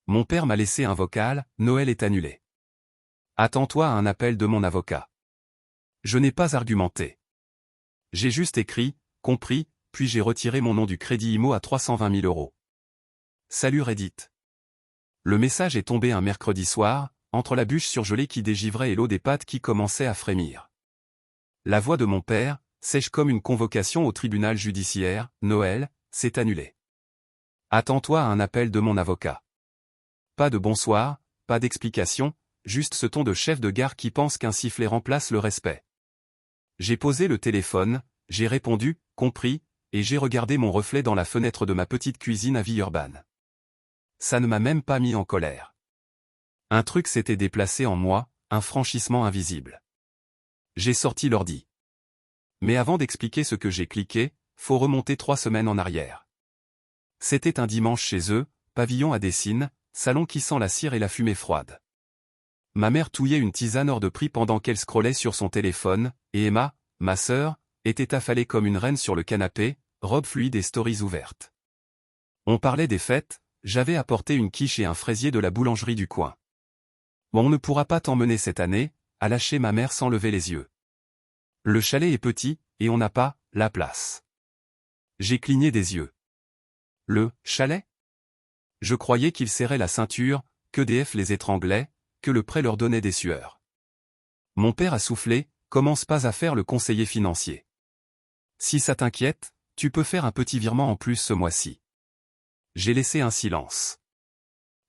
Mon père m'a laissé un vocal, Noël est annulé. Attends-toi à un appel de mon avocat. Je n'ai pas argumenté. J'ai juste écrit, compris, puis j'ai retiré mon nom du crédit IMO à 320 000 euros. Salut Reddit. Le message est tombé un mercredi soir, entre la bûche surgelée qui dégivrait et l'eau des pâtes qui commençait à frémir. La voix de mon père, sèche comme une convocation au tribunal judiciaire, Noël, s'est annulé. Attends-toi à un appel de mon avocat. Pas de bonsoir, pas d'explication, juste ce ton de chef de gare qui pense qu'un sifflet remplace le respect. J'ai posé le téléphone, j'ai répondu, compris, et j'ai regardé mon reflet dans la fenêtre de ma petite cuisine à Villeurbanne. Ça ne m'a même pas mis en colère. Un truc s'était déplacé en moi, un franchissement invisible. J'ai sorti l'ordi. Mais avant d'expliquer ce que j'ai cliqué, faut remonter 3 semaines en arrière. C'était un dimanche chez eux, pavillon à Dessines, salon qui sent la cire et la fumée froide. Ma mère touillait une tisane hors de prix pendant qu'elle scrollait sur son téléphone, et Emma, ma sœur, était affalée comme une reine sur le canapé, robe fluide et stories ouvertes. On parlait des fêtes, j'avais apporté une quiche et un fraisier de la boulangerie du coin. Bon, on ne pourra pas t'emmener cette année, a lâché ma mère sans lever les yeux. Le chalet est petit, et on n'a pas la place. J'ai cligné des yeux. Le chalet? Je croyais qu'ils serraient la ceinture, qu'EDF les étranglait, que le prêt leur donnait des sueurs. Mon père a soufflé, commence pas à faire le conseiller financier. Si ça t'inquiète, tu peux faire un petit virement en plus ce mois-ci. J'ai laissé un silence.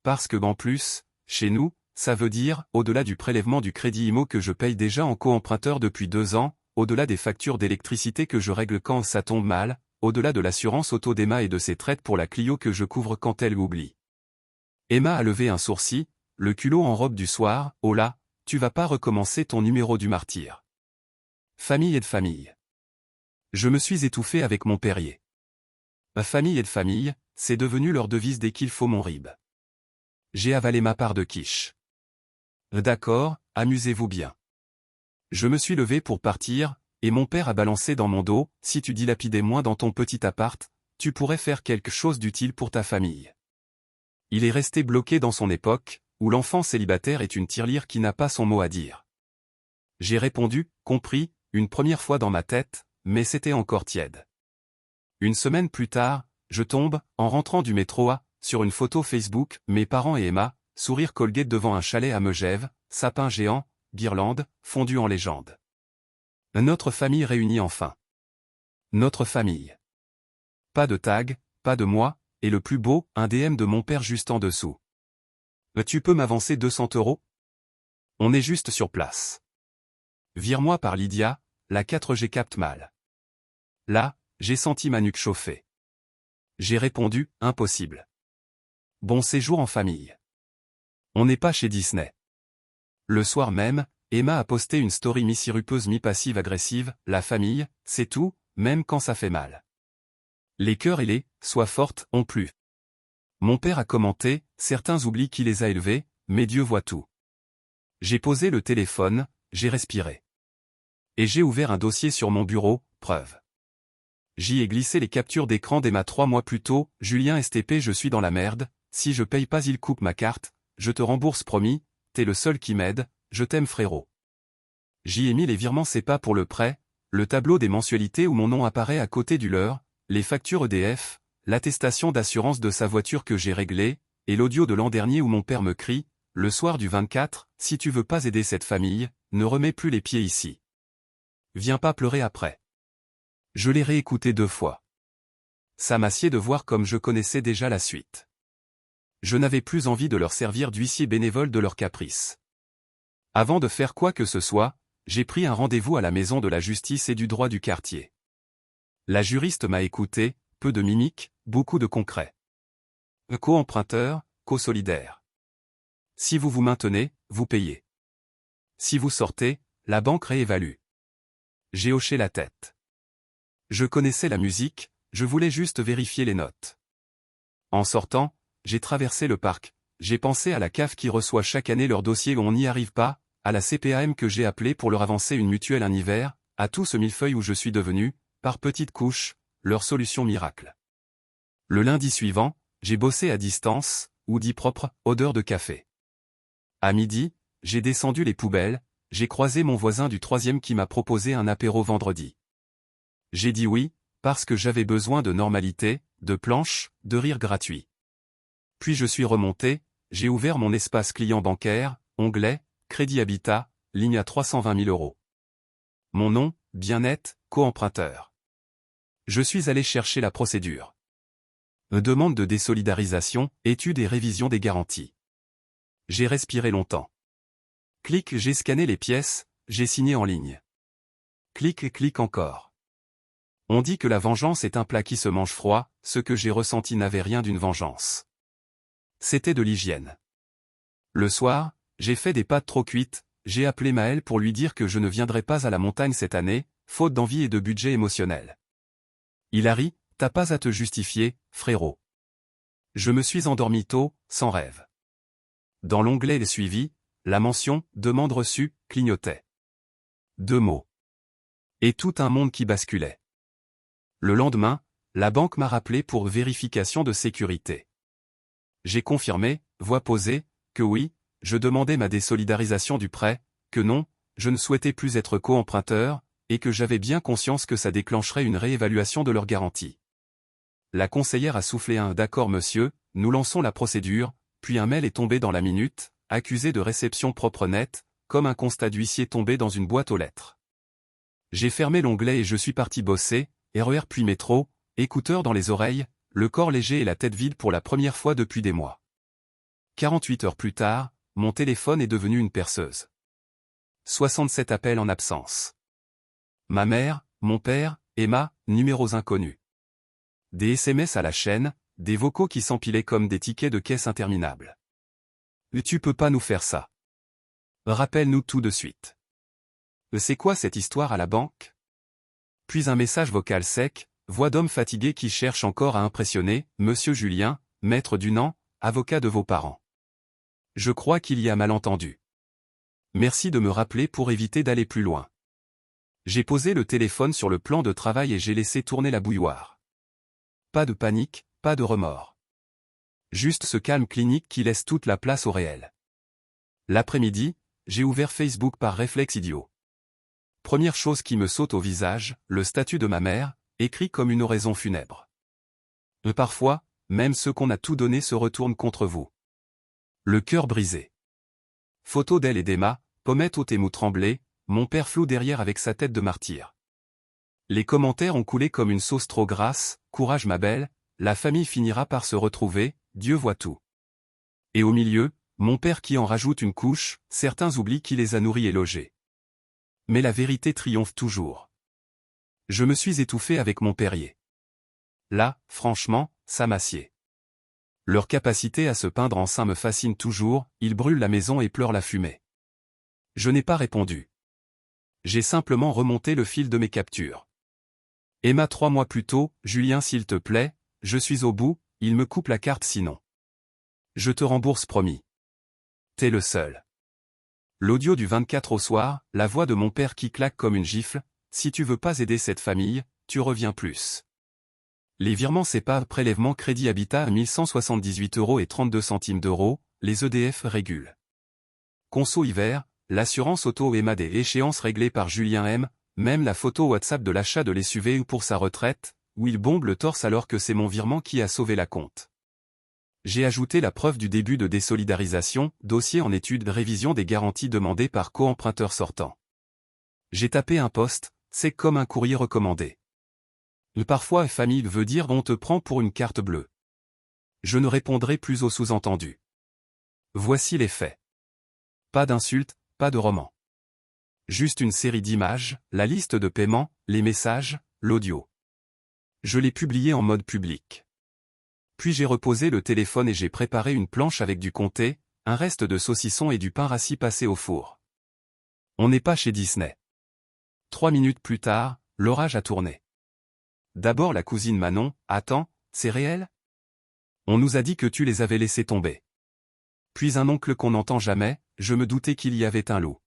Parce que en plus, chez nous, ça veut dire, au-delà du prélèvement du crédit IMO que je paye déjà en co-emprunteur depuis 2 ans, au-delà des factures d'électricité que je règle quand ça tombe mal, au-delà de l'assurance auto d'Emma et de ses traites pour la Clio que je couvre quand elle oublie. Emma a levé un sourcil, le culot en robe du soir, oh là, tu vas pas recommencer ton numéro du martyr. Famille et de famille. Je me suis étouffé avec mon Perrier. Famille et de famille, c'est devenu leur devise dès qu'il faut mon rib. J'ai avalé ma part de quiche. D'accord, amusez-vous bien. Je me suis levé pour partir, et mon père a balancé dans mon dos, si tu dilapidais moins dans ton petit appart, tu pourrais faire quelque chose d'utile pour ta famille. Il est resté bloqué dans son époque, où l'enfant célibataire est une tirelire qui n'a pas son mot à dire. J'ai répondu, compris, une première fois dans ma tête, mais c'était encore tiède. Une semaine plus tard, je tombe, en rentrant du métro sur une photo Facebook, mes parents et Emma, sourire Colgate devant un chalet à Megève, sapin géant, guirlande, fondu en légende. Notre famille réunie enfin. Notre famille. Pas de tag, pas de moi, et le plus beau, un DM de mon père juste en dessous. Tu peux m'avancer 200 €? On est juste sur place. Vire-moi par Lydia, la 4G capte mal. Là, j'ai senti ma nuque chauffer. J'ai répondu, impossible. Bon séjour en famille. On n'est pas chez Disney. Le soir même, Emma a posté une story mi-sirupeuse mi-passive agressive, la famille, c'est tout, même quand ça fait mal. Les cœurs et les, sois forte, ont plu. Mon père a commenté, certains oublient qui les a élevés, mais Dieu voit tout. J'ai posé le téléphone, j'ai respiré. Et j'ai ouvert un dossier sur mon bureau, preuve. J'y ai glissé les captures d'écran d'Emma 3 mois plus tôt, Julien STP je suis dans la merde, si je paye pas il coupe ma carte, je te rembourse promis, t'es le seul qui m'aide, je t'aime frérot. J'y ai mis les virements CEPA pour le prêt, le tableau des mensualités où mon nom apparaît à côté du leur, les factures EDF, l'attestation d'assurance de sa voiture que j'ai réglée, et l'audio de l'an dernier où mon père me crie, le soir du 24, si tu veux pas aider cette famille, ne remets plus les pieds ici. Viens pas pleurer après. Je l'ai réécouté 2 fois. Ça m'assied de voir comme je connaissais déjà la suite. Je n'avais plus envie de leur servir d'huissier bénévole de leurs caprices. Avant de faire quoi que ce soit, j'ai pris un rendez-vous à la maison de la justice et du droit du quartier. La juriste m'a écouté, peu de mimiques, beaucoup de concret. Co-emprunteur, co-solidaire. Si vous vous maintenez, vous payez. Si vous sortez, la banque réévalue. J'ai hoché la tête. Je connaissais la musique, je voulais juste vérifier les notes. En sortant, j'ai traversé le parc, j'ai pensé à la CAF qui reçoit chaque année leur dossier où on n'y arrive pas, à la CPAM que j'ai appelée pour leur avancer une mutuelle un hiver, à tout ce millefeuille où je suis devenu, par petites couches, leur solution miracle. Le lundi suivant, j'ai bossé à distance, ou dit propre, odeur de café. À midi, j'ai descendu les poubelles, j'ai croisé mon voisin du 3e qui m'a proposé un apéro vendredi. J'ai dit oui, parce que j'avais besoin de normalité, de planche, de rire gratuit. Puis je suis remonté, j'ai ouvert mon espace client bancaire, onglet, Crédit Habitat, ligne à 320 000 €. Mon nom, bien net, co-emprunteur. Je suis allé chercher la procédure. Demande de désolidarisation, étude et révision des garanties. J'ai respiré longtemps. Clic, j'ai scanné les pièces, j'ai signé en ligne. Clic encore. On dit que la vengeance est un plat qui se mange froid, ce que j'ai ressenti n'avait rien d'une vengeance. C'était de l'hygiène. Le soir, j'ai fait des pâtes trop cuites, j'ai appelé Maël pour lui dire que je ne viendrai pas à la montagne cette année, faute d'envie et de budget émotionnel. Il a ri, t'as pas à te justifier, frérot. Je me suis endormi tôt, sans rêve. Dans l'onglet Les suivis, la mention « Demande reçue » clignotait. 2 mots. Et tout un monde qui basculait. Le lendemain, la banque m'a rappelé pour vérification de sécurité. J'ai confirmé, voix posée, que oui, je demandais ma désolidarisation du prêt, que non, je ne souhaitais plus être co-emprunteur, et que j'avais bien conscience que ça déclencherait une réévaluation de leur garantie. La conseillère a soufflé un « D'accord monsieur, nous lançons la procédure », puis un mail est tombé dans la minute, accusé de réception propre nette, comme un constat d'huissier tombé dans une boîte aux lettres. J'ai fermé l'onglet et je suis parti bosser, RER puis métro, écouteurs dans les oreilles, le corps léger et la tête vide pour la première fois depuis des mois. 48 heures plus tard, mon téléphone est devenu une perceuse. 67 appels en absence. Ma mère, mon père, Emma, numéros inconnus. Des SMS à la chaîne, des vocaux qui s'empilaient comme des tickets de caisse interminables. Tu peux pas nous faire ça. Rappelle-nous tout de suite. C'est quoi cette histoire à la banque? Puis un message vocal sec, voix d'homme fatigué qui cherche encore à impressionner, Monsieur Julien, maître Dunant, avocat de vos parents. Je crois qu'il y a malentendu. Merci de me rappeler pour éviter d'aller plus loin. J'ai posé le téléphone sur le plan de travail et j'ai laissé tourner la bouilloire. Pas de panique, pas de remords. Juste ce calme clinique qui laisse toute la place au réel. L'après-midi, j'ai ouvert Facebook par réflexe idiot. Première chose qui me saute au visage, le statut de ma mère, écrit comme une oraison funèbre. Parfois, même ceux qu'on a tout donné se retournent contre vous. Le cœur brisé. Photo d'elle et d'Emma, pommette haute et mou tremblée, mon père flou derrière avec sa tête de martyr. Les commentaires ont coulé comme une sauce trop grasse, courage ma belle, la famille finira par se retrouver, Dieu voit tout. Et au milieu, mon père qui en rajoute une couche, certains oublient qui les a nourris et logés. Mais la vérité triomphe toujours. Je me suis étouffé avec mon Perrier. Là, franchement, ça m'assied. Leur capacité à se peindre en saint me fascine toujours, ils brûlent la maison et pleurent la fumée. Je n'ai pas répondu. J'ai simplement remonté le fil de mes captures. Emma 3 mois plus tôt, Julien s'il te plaît, je suis au bout, il me coupe la carte sinon. Je te rembourse promis. T'es le seul. L'audio du 24 au soir, la voix de mon père qui claque comme une gifle, si tu veux pas aider cette famille, tu reviens plus. Les virements CEPA prélèvement Crédit Habitat à 1178,32 €, les EDF régulent. Conso hiver, l'assurance auto Emma des échéances réglées par Julien M, même la photo WhatsApp de l'achat de l'SUV ou pour sa retraite, où il bombe le torse alors que c'est mon virement qui a sauvé la compte. J'ai ajouté la preuve du début de désolidarisation, dossier en étude révision des garanties demandées par co-emprunteur sortant. J'ai tapé un post, c'est comme un courrier recommandé. Parfois famille veut dire on te prend pour une carte bleue. Je ne répondrai plus aux sous-entendus. Voici les faits. Pas d'insultes, pas de roman. Juste une série d'images, la liste de paiement, les messages, l'audio. Je l'ai publié en mode public. Puis j'ai reposé le téléphone et j'ai préparé une planche avec du comté, un reste de saucisson et du pain rassis passé au four. On n'est pas chez Disney. 3 minutes plus tard, l'orage a tourné. D'abord la cousine Manon, attends, c'est réel? On nous a dit que tu les avais laissés tomber. Puis un oncle qu'on n'entend jamais, je me doutais qu'il y avait un loup.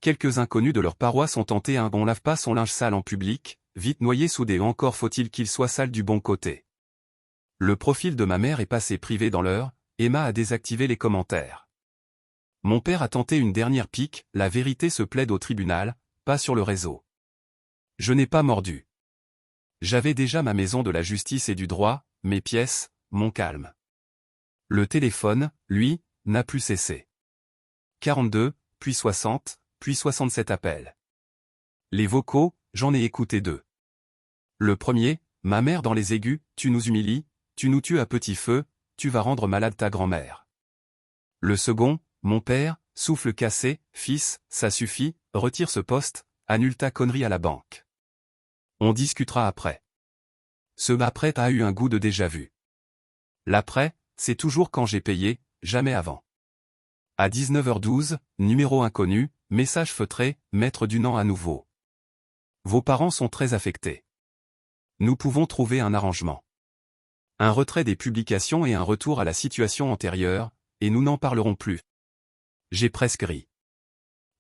Quelques inconnus de leur paroisse ont tenté un on lave pas son linge sale en public, vite noyé sous des encore faut-il qu'il soit sale du bon côté. Le profil de ma mère est passé privé dans l'heure, Emma a désactivé les commentaires. Mon père a tenté une dernière pique, la vérité se plaide au tribunal, pas sur le réseau. Je n'ai pas mordu. J'avais déjà ma maison de la justice et du droit, mes pièces, mon calme. Le téléphone, lui, n'a plus cessé. 42, puis 60, puis 67 appels. Les vocaux, j'en ai écouté 2. Le premier, ma mère dans les aigus, tu nous humilies, tu nous tues à petit feu, tu vas rendre malade ta grand-mère. Le second, mon père, souffle cassé, fils, ça suffit, retire ce poste, annule ta connerie à la banque. On discutera après. Ce après a eu un goût de déjà-vu. L'après, c'est toujours quand j'ai payé, jamais avant. À 19h12, numéro inconnu, message feutré, maître Dunant à nouveau. Vos parents sont très affectés. Nous pouvons trouver un arrangement. Un retrait des publications et un retour à la situation antérieure, et nous n'en parlerons plus. J'ai presque ri.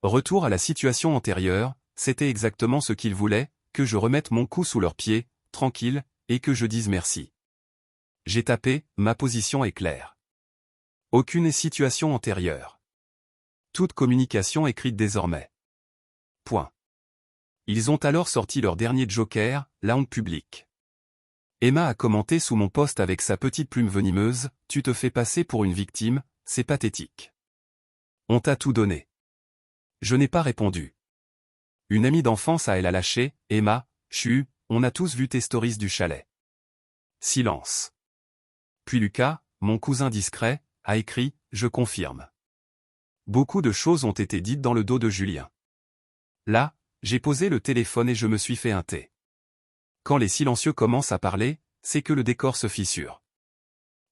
Retour à la situation antérieure, c'était exactement ce qu'ils voulaient, que je remette mon cou sous leurs pieds, tranquille, et que je dise merci. J'ai tapé, ma position est claire. Aucune situation antérieure. Toute communication écrite désormais. Point. Ils ont alors sorti leur dernier joker, la honte publique. Emma a commenté sous mon post avec sa petite plume venimeuse, tu te fais passer pour une victime, c'est pathétique. On t'a tout donné. Je n'ai pas répondu. Une amie d'enfance a elle a lâché, Emma, on a tous vu tes stories du chalet. Silence. Puis Lucas, mon cousin discret, a écrit, je confirme. Beaucoup de choses ont été dites dans le dos de Julien. Là, j'ai posé le téléphone et je me suis fait un thé. Quand les silencieux commencent à parler, c'est que le décor se fissure.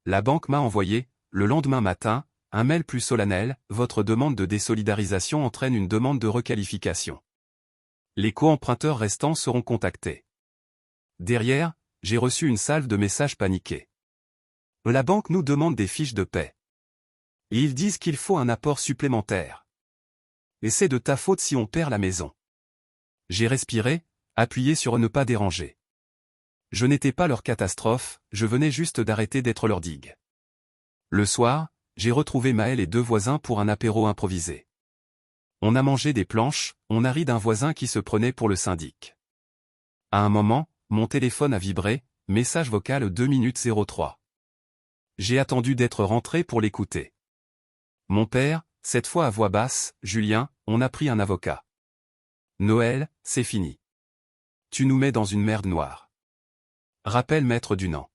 La banque m'a envoyé, le lendemain matin, un mail plus solennel, votre demande de désolidarisation entraîne une demande de requalification. Les co-emprunteurs restants seront contactés. Derrière, j'ai reçu une salve de messages paniqués. La banque nous demande des fiches de paie. Et ils disent qu'il faut un apport supplémentaire. Et c'est de ta faute si on perd la maison. J'ai respiré, appuyé sur ne pas déranger. Je n'étais pas leur catastrophe, je venais juste d'arrêter d'être leur digue. Le soir, j'ai retrouvé Maël et 2 voisins pour un apéro improvisé. On a mangé des planches, on a ri d'un voisin qui se prenait pour le syndic. À un moment, mon téléphone a vibré, message vocal 2 minutes 03. J'ai attendu d'être rentré pour l'écouter. Mon père, cette fois à voix basse, Julien, on a pris un avocat. Noël, c'est fini. Tu nous mets dans une merde noire. Rappelle maître Dunant.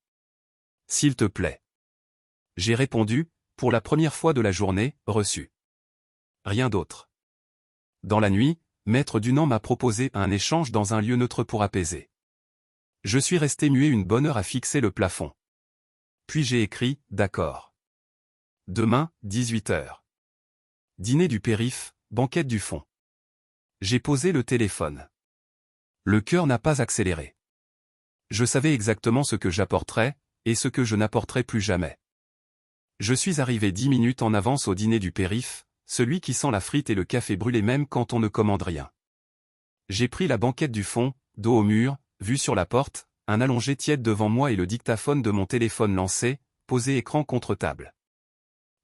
S'il te plaît. J'ai répondu, pour la première fois de la journée, reçu. Rien d'autre. Dans la nuit, maître Dunant m'a proposé un échange dans un lieu neutre pour apaiser. Je suis resté muet une bonne heure à fixer le plafond. Puis j'ai écrit, d'accord. Demain, 18h. Dîner du périph', banquette du fond. J'ai posé le téléphone. Le cœur n'a pas accéléré. Je savais exactement ce que j'apporterais, et ce que je n'apporterais plus jamais. Je suis arrivé 10 minutes en avance au dîner du périph', celui qui sent la frite et le café brûlé même quand on ne commande rien. J'ai pris la banquette du fond, dos au mur, vue sur la porte, un allongé tiède devant moi et le dictaphone de mon téléphone lancé, posé écran contre table.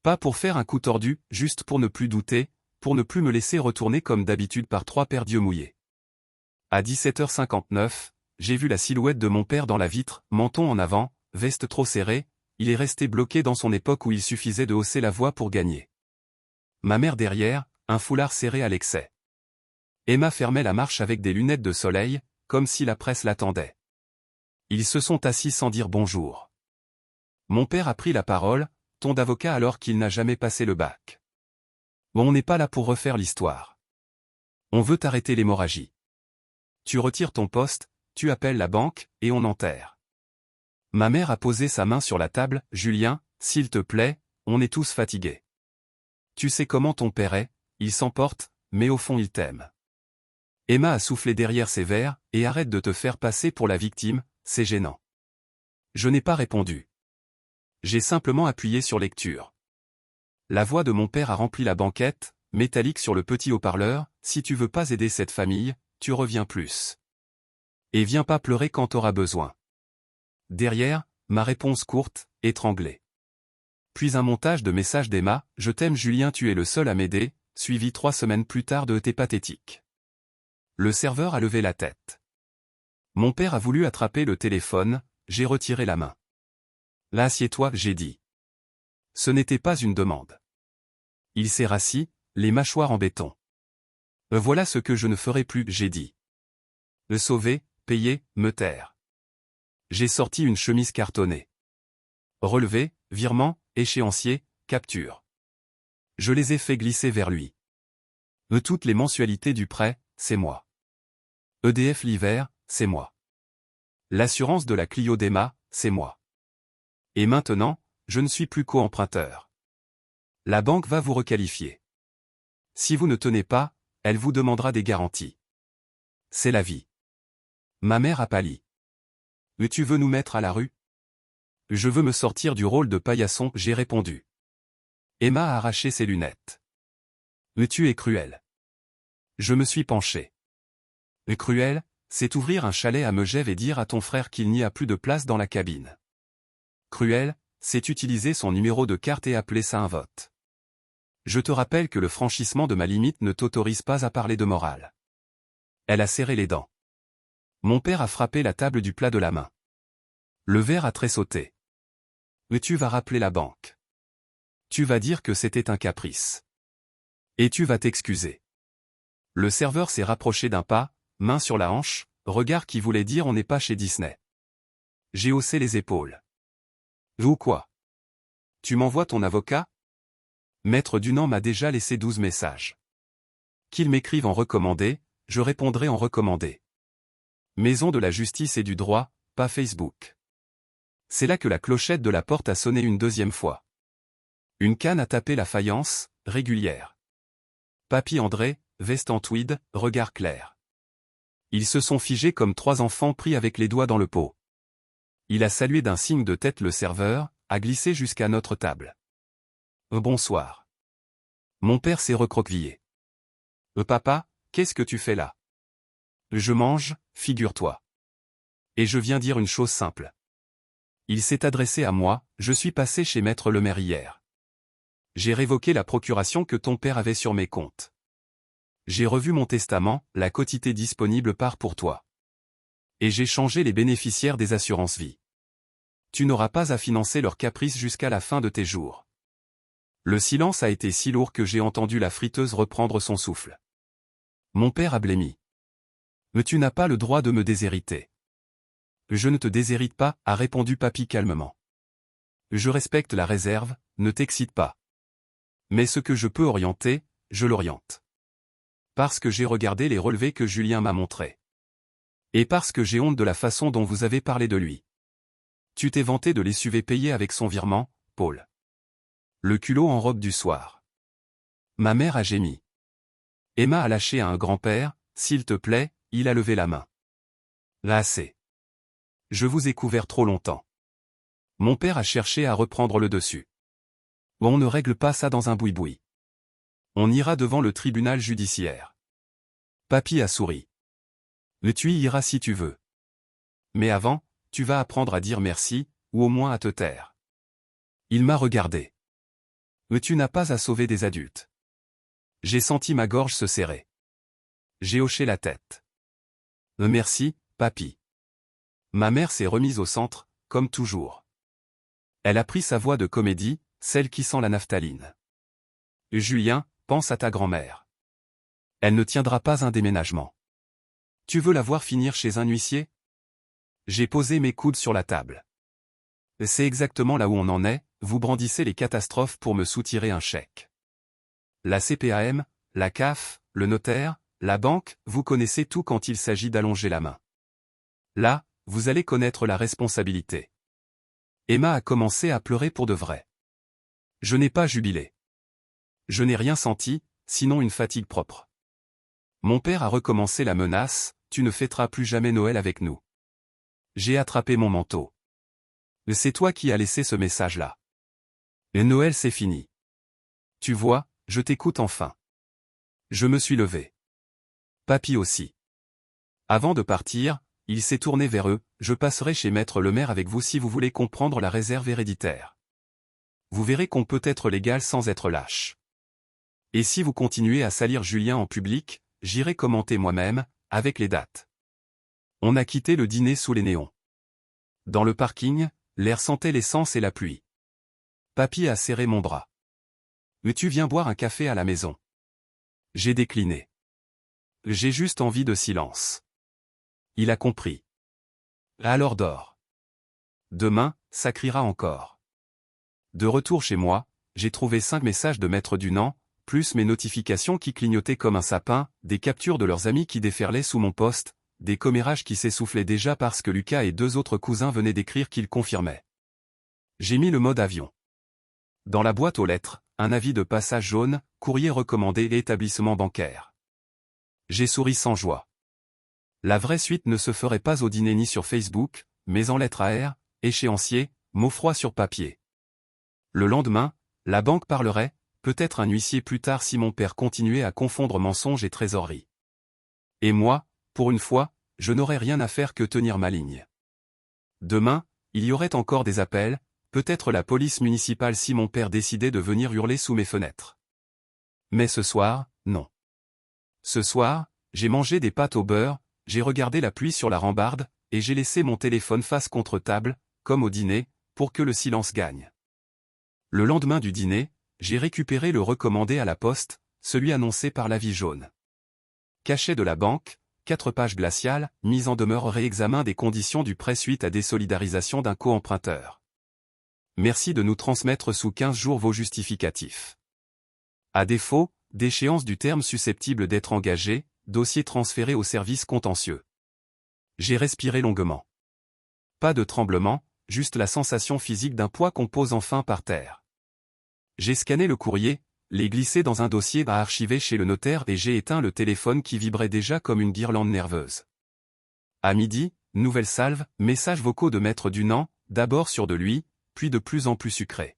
Pas pour faire un coup tordu, juste pour ne plus douter, pour ne plus me laisser retourner comme d'habitude par 3 paires d'yeux mouillés. À 17h59, j'ai vu la silhouette de mon père dans la vitre, menton en avant, veste trop serrée, il est resté bloqué dans son époque où il suffisait de hausser la voix pour gagner. Ma mère derrière, un foulard serré à l'excès. Emma fermait la marche avec des lunettes de soleil, comme si la presse l'attendait. Ils se sont assis sans dire bonjour. Mon père a pris la parole, ton d'avocat alors qu'il n'a jamais passé le bac. Bon, on n'est pas là pour refaire l'histoire. On veut arrêter l'hémorragie. Tu retires ton poste, tu appelles la banque, et on enterre. Ma mère a posé sa main sur la table, Julien, s'il te plaît, on est tous fatigués. Tu sais comment ton père est, il s'emporte, mais au fond il t'aime. Emma a soufflé derrière ses verres, et arrête de te faire passer pour la victime, c'est gênant. Je n'ai pas répondu. J'ai simplement appuyé sur lecture. La voix de mon père a rempli la banquette, métallique sur le petit haut-parleur, si tu veux pas aider cette famille, tu reviens plus. Et viens pas pleurer quand t'auras besoin. Derrière, ma réponse courte, étranglée. Puis un montage de messages d'Emma, « Je t'aime Julien, tu es le seul à m'aider », suivi 3 semaines plus tard de « T'es pathétique ». Le serveur a levé la tête. Mon père a voulu attraper le téléphone, j'ai retiré la main. « Là, assieds-toi », j'ai dit. Ce n'était pas une demande. Il s'est rassis, les mâchoires en béton. « Voilà ce que je ne ferai plus », j'ai dit. « Sauver, payer, me taire. » J'ai sorti une chemise cartonnée. Relevé, virement, échéancier, capture. Je les ai fait glisser vers lui. Toutes les mensualités du prêt, c'est moi. EDF l'hiver, c'est moi. L'assurance de la Clio d'Emma, c'est moi. Et maintenant, je ne suis plus co-emprunteur. La banque va vous requalifier. Si vous ne tenez pas, elle vous demandera des garanties. C'est la vie. Ma mère a pâli. Tu veux nous mettre à la rue? Je veux me sortir du rôle de paillasson, j'ai répondu. Emma a arraché ses lunettes. Tu es cruel. Je me suis penché. Cruel, c'est ouvrir un chalet à Megève et dire à ton frère qu'il n'y a plus de place dans la cabine. Cruel, c'est utiliser son numéro de carte et appeler ça un vote. Je te rappelle que le franchissement de ma limite ne t'autorise pas à parler de morale. Elle a serré les dents. Mon père a frappé la table du plat de la main. Le verre a tressauté. Tu vas rappeler la banque. Tu vas dire que c'était un caprice. Et tu vas t'excuser. Le serveur s'est rapproché d'un pas, main sur la hanche, regard qui voulait dire on n'est pas chez Disney. J'ai haussé les épaules. Ou quoi? Tu m'envoies ton avocat? Maître Dunant m'a déjà laissé 12 messages. Qu'il m'écrive en recommandé, je répondrai en recommandé. Maison de la justice et du droit, pas Facebook. C'est là que la clochette de la porte a sonné une deuxième fois. Une canne a tapé la faïence, régulière. Papy André, veste en tweed, regard clair. Ils se sont figés comme 3 enfants pris avec les doigts dans le pot. Il a salué d'un signe de tête le serveur, a glissé jusqu'à notre table. Bonsoir. Mon père s'est recroquevillé. Papa, qu'est-ce que tu fais là? Je mange, figure-toi. Et je viens dire une chose simple. Il s'est adressé à moi, je suis passé chez Maître Lemaire hier. J'ai révoqué la procuration que ton père avait sur mes comptes. J'ai revu mon testament, la quotité disponible part pour toi. Et j'ai changé les bénéficiaires des assurances vie. Tu n'auras pas à financer leurs caprices jusqu'à la fin de tes jours. Le silence a été si lourd que j'ai entendu la friteuse reprendre son souffle. Mon père a blêmi. Mais tu n'as pas le droit de me déshériter. Je ne te déshérite pas, a répondu papy calmement. Je respecte la réserve, ne t'excite pas. Mais ce que je peux orienter, je l'oriente. Parce que j'ai regardé les relevés que Julien m'a montrés. Et parce que j'ai honte de la façon dont vous avez parlé de lui. Tu t'es vanté de les SUV payer avec son virement, Paul. Le culot en robe du soir. Ma mère a gémi. Emma a lâché à un grand-père, s'il te plaît, il a levé la main. Là assez. Je vous ai couvert trop longtemps. Mon père a cherché à reprendre le dessus. On ne règle pas ça dans un boui-boui. On ira devant le tribunal judiciaire. Papy a souri. Tu y iras si tu veux. Mais avant, tu vas apprendre à dire merci, ou au moins à te taire. Il m'a regardé. Tu n'as pas à sauver des adultes. J'ai senti ma gorge se serrer. J'ai hoché la tête. Merci, papy. Ma mère s'est remise au centre, comme toujours. Elle a pris sa voix de comédie, celle qui sent la naphtaline. Julien, pense à ta grand-mère. Elle ne tiendra pas un déménagement. Tu veux la voir finir chez un huissier? J'ai posé mes coudes sur la table. C'est exactement là où on en est, vous brandissez les catastrophes pour me soutirer un chèque. La CPAM, la CAF, le notaire, la banque, vous connaissez tout quand il s'agit d'allonger la main. Là, vous allez connaître la responsabilité. Emma a commencé à pleurer pour de vrai. Je n'ai pas jubilé. Je n'ai rien senti, sinon une fatigue propre. Mon père a recommencé la menace, tu ne fêteras plus jamais Noël avec nous. J'ai attrapé mon manteau. C'est toi qui as laissé ce message-là. Et Noël c'est fini. Tu vois, je t'écoute enfin. Je me suis levé. Papy aussi. Avant de partir, il s'est tourné vers eux, je passerai chez Maître Lemaire avec vous si vous voulez comprendre la réserve héréditaire. vous verrez qu'on peut être légal sans être lâche. Et si vous continuez à salir Julien en public, j'irai commenter moi-même, avec les dates. On a quitté le dîner sous les néons. Dans le parking, l'air sentait l'essence et la pluie. Papy a serré mon bras. Mais tu viens boire un café à la maison. J'ai décliné. J'ai juste envie de silence. Il a compris. Alors dors. Demain, ça criera encore. De retour chez moi, j'ai trouvé 5 messages de maître Dunant, plus mes notifications qui clignotaient comme un sapin, des captures de leurs amis qui déferlaient sous mon poste, des commérages qui s'essoufflaient déjà parce que Lucas et 2 autres cousins venaient d'écrire qu'ils confirmaient. J'ai mis le mode avion. Dans la boîte aux lettres, un avis de passage jaune, courrier recommandé et établissement bancaire. J'ai souri sans joie. La vraie suite ne se ferait pas au dîner ni sur Facebook, mais en lettres AR, échéancier, mots froids sur papier. Le lendemain, la banque parlerait, peut-être un huissier plus tard si mon père continuait à confondre mensonge et trésorerie. Et moi, pour une fois, je n'aurais rien à faire que tenir ma ligne. Demain, il y aurait encore des appels, peut-être la police municipale si mon père décidait de venir hurler sous mes fenêtres. Mais ce soir, non. Ce soir, j'ai mangé des pâtes au beurre, j'ai regardé la pluie sur la rambarde, et j'ai laissé mon téléphone face contre table, comme au dîner, pour que le silence gagne. Le lendemain du dîner, j'ai récupéré le recommandé à la poste, celui annoncé par l'avis jaune. Cachet de la banque, 4 pages glaciales, mise en demeure réexamen des conditions du prêt suite à désolidarisation d'un co-emprunteur. Merci de nous transmettre sous 15 jours vos justificatifs. À défaut, d'échéance du terme susceptible d'être engagé, dossier transféré au service contentieux. J'ai respiré longuement. Pas de tremblement, juste la sensation physique d'un poids qu'on pose enfin par terre. J'ai scanné le courrier, l'ai glissé dans un dossier à archiver chez le notaire et j'ai éteint le téléphone qui vibrait déjà comme une guirlande nerveuse. À midi, nouvelle salve, messages vocaux de maître Dunant, d'abord sur de lui, puis de plus en plus sucrés.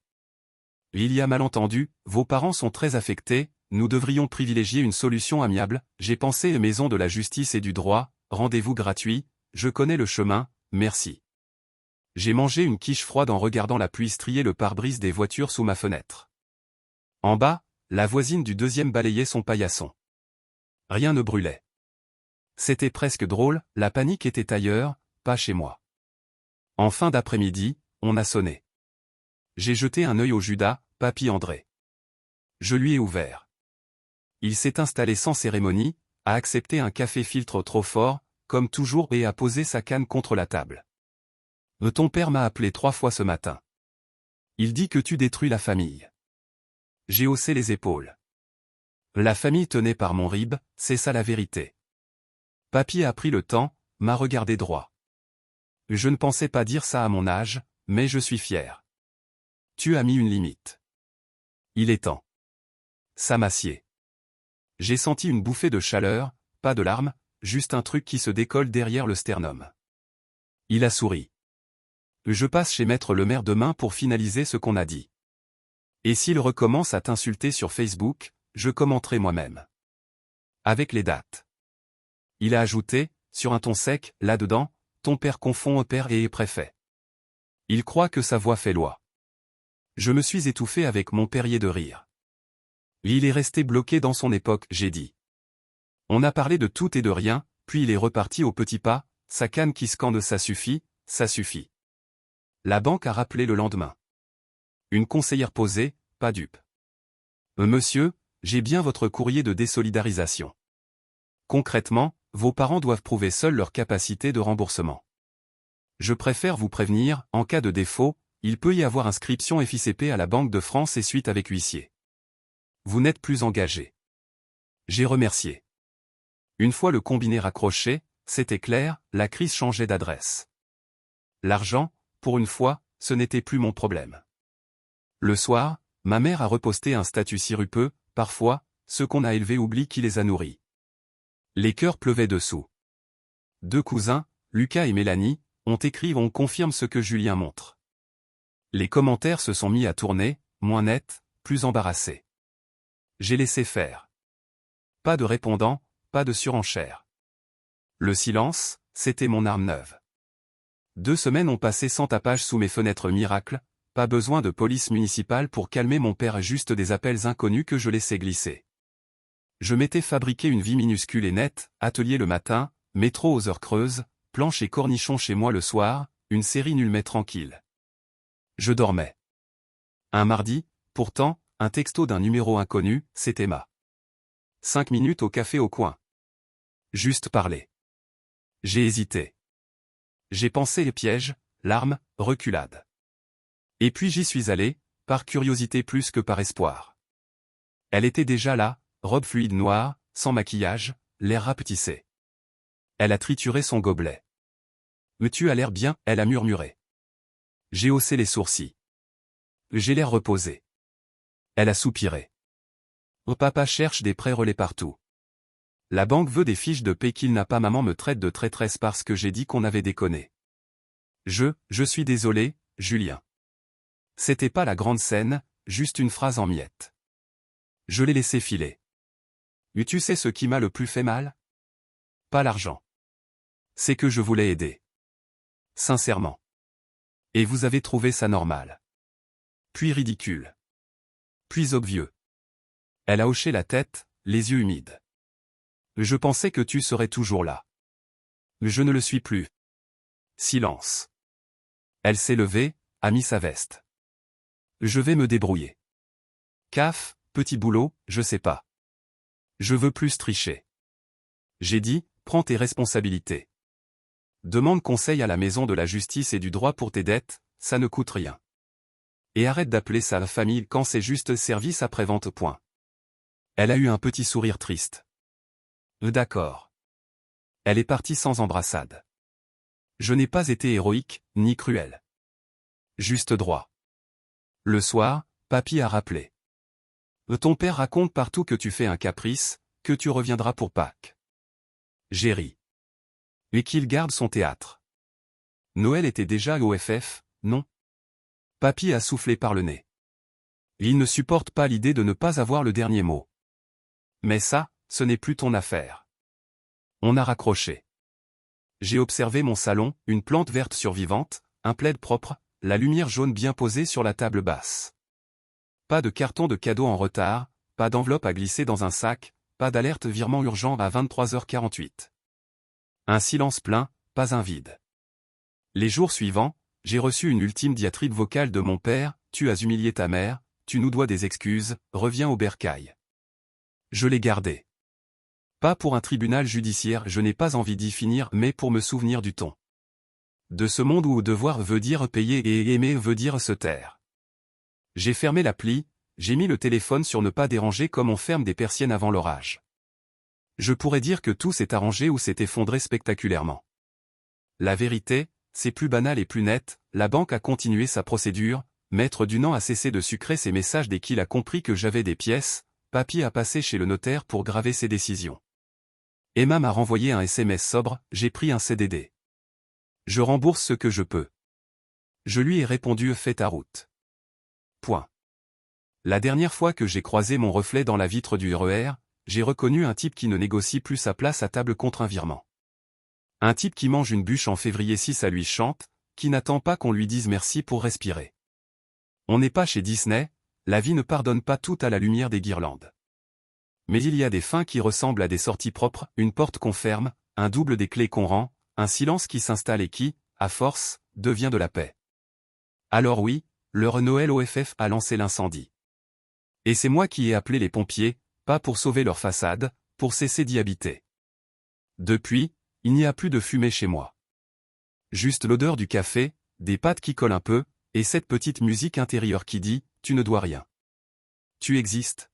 Il y a malentendu, vos parents sont très affectés, nous devrions privilégier une solution amiable, j'ai pensé maison de la justice et du droit, rendez-vous gratuit, je connais le chemin, merci. J'ai mangé une quiche froide en regardant la pluie strier le pare-brise des voitures sous ma fenêtre. En bas, la voisine du 2e balayait son paillasson. Rien ne brûlait. C'était presque drôle, la panique était ailleurs, pas chez moi. En fin d'après-midi, on a sonné. J'ai jeté un œil au Judas, papy André. Je lui ai ouvert. Il s'est installé sans cérémonie, a accepté un café filtre trop fort, comme toujours et a posé sa canne contre la table. Ton père m'a appelé 3 fois ce matin. Il dit que tu détruis la famille. J'ai haussé les épaules. La famille tenait par mon rib, c'est ça la vérité. Papy a pris le temps, m'a regardé droit. Je ne pensais pas dire ça à mon âge, mais je suis fier. Tu as mis une limite. Il est temps. Ça m'assied. J'ai senti une bouffée de chaleur, pas de larmes, juste un truc qui se décolle derrière le sternum. Il a souri. Je passe chez Maître le maire demain pour finaliser ce qu'on a dit. Et s'il recommence à t'insulter sur Facebook, je commenterai moi-même. Avec les dates. Il a ajouté, sur un ton sec, là-dedans, ton père confond père et préfet. Il croit que sa voix fait loi. Je me suis étouffé avec mon Perrier de rire. Il est resté bloqué dans son époque, j'ai dit. On a parlé de tout et de rien, puis il est reparti au petit pas, sa canne qui scande ça suffit, ça suffit. La banque a rappelé le lendemain. Une conseillère posée, pas dupe. Monsieur, j'ai bien votre courrier de désolidarisation. Concrètement, vos parents doivent prouver seuls leur capacité de remboursement. Je préfère vous prévenir, en cas de défaut, il peut y avoir inscription FICP à la Banque de France et suite avec huissier. Vous n'êtes plus engagé. J'ai remercié. Une fois le combiné raccroché, c'était clair, la crise changeait d'adresse. L'argent, pour une fois, ce n'était plus mon problème. Le soir, ma mère a reposté un statut sirupeux, parfois, ceux qu'on a élevés oublient qui les a nourris. Les cœurs pleuvaient dessous. 2 cousins, Lucas et Mélanie, ont écrit on confirme ce que Julien montre. Les commentaires se sont mis à tourner, moins nets, plus embarrassés. J'ai laissé faire. Pas de répondant, pas de surenchère. Le silence, c'était mon arme neuve. 2 semaines ont passé sans tapage sous mes fenêtres miracles, pas besoin de police municipale pour calmer mon père, juste des appels inconnus que je laissais glisser. Je m'étais fabriqué une vie minuscule et nette, atelier le matin, métro aux heures creuses, planche et cornichon chez moi le soir, une série nulle mais tranquille. Je dormais. Un mardi, pourtant, un texto d'un numéro inconnu, c'était ma. 5 minutes au café au coin. Juste parler. J'ai hésité. J'ai pensé piège, larmes, reculade. Et puis j'y suis allé, par curiosité plus que par espoir. Elle était déjà là, robe fluide noire, sans maquillage, l'air rapetissé. Elle a trituré son gobelet. « Mais tu as l'air bien », elle a murmuré. J'ai haussé les sourcils. J'ai l'air reposé. Elle a soupiré. « Papa cherche des prêts relais partout. La banque veut des fiches de paie qu'il n'a pas, maman me traite de traîtresse parce que j'ai dit qu'on avait déconné. Je suis désolé, Julien. C'était pas la grande scène, juste une phrase en miettes. Je l'ai laissé filer. Mais tu sais ce qui m'a le plus fait mal? Pas l'argent. C'est que je voulais aider. Sincèrement. Et vous avez trouvé ça normal. Puis ridicule. Puis obvieux. Elle a hoché la tête, les yeux humides. Je pensais que tu serais toujours là. Je ne le suis plus. Silence. Elle s'est levée, a mis sa veste. Je vais me débrouiller. CAF, petit boulot, je sais pas. Je veux plus tricher. J'ai dit, prends tes responsabilités. Demande conseil à la maison de la justice et du droit pour tes dettes, ça ne coûte rien. Et arrête d'appeler ça la famille quand c'est juste service après-vente. Point. Elle a eu un petit sourire triste. D'accord. Elle est partie sans embrassade. Je n'ai pas été héroïque, ni cruel. Juste droit. Le soir, papy a rappelé. Ton père raconte partout que tu fais un caprice, que tu reviendras pour Pâques. J'ai ri. Et qu'il garde son théâtre. Noël était déjà au FF, non? Papy a soufflé par le nez. Il ne supporte pas l'idée de ne pas avoir le dernier mot. Mais ça, ce n'est plus ton affaire. On a raccroché. J'ai observé mon salon, une plante verte survivante, un plaid propre, la lumière jaune bien posée sur la table basse. Pas de carton de cadeau en retard, pas d'enveloppe à glisser dans un sac, pas d'alerte virement urgent à 23h48. Un silence plein, pas un vide. Les jours suivants, j'ai reçu une ultime diatribe vocale de mon père, « Tu as humilié ta mère, tu nous dois des excuses, reviens au bercail. » Je l'ai gardé. Pas pour un tribunal judiciaire, je n'ai pas envie d'y finir, mais pour me souvenir du ton. De ce monde où devoir veut dire payer et aimer veut dire se taire. J'ai fermé l'appli, j'ai mis le téléphone sur ne pas déranger comme on ferme des persiennes avant l'orage. Je pourrais dire que tout s'est arrangé ou s'est effondré spectaculairement. La vérité, c'est plus banal et plus net, la banque a continué sa procédure, Maître Dunant a cessé de sucrer ses messages dès qu'il a compris que j'avais des pièces, papy a passé chez le notaire pour graver ses décisions. Emma m'a renvoyé un SMS sobre, j'ai pris un CDD. Je rembourse ce que je peux. Je lui ai répondu fais ta route. Point. La dernière fois que j'ai croisé mon reflet dans la vitre du RER, j'ai reconnu un type qui ne négocie plus sa place à table contre un virement. Un type qui mange une bûche en février si ça lui chante, qui n'attend pas qu'on lui dise merci pour respirer. On n'est pas chez Disney, la vie ne pardonne pas tout à la lumière des guirlandes. Mais il y a des fins qui ressemblent à des sorties propres, une porte qu'on ferme, un double des clés qu'on rend, un silence qui s'installe et qui, à force, devient de la paix. Alors oui, leur Noël au FF a lancé l'incendie. Et c'est moi qui ai appelé les pompiers, pas pour sauver leur façade, pour cesser d'y habiter. Depuis, il n'y a plus de fumée chez moi. Juste l'odeur du café, des pâtes qui collent un peu, et cette petite musique intérieure qui dit « Tu ne dois rien. Tu existes ».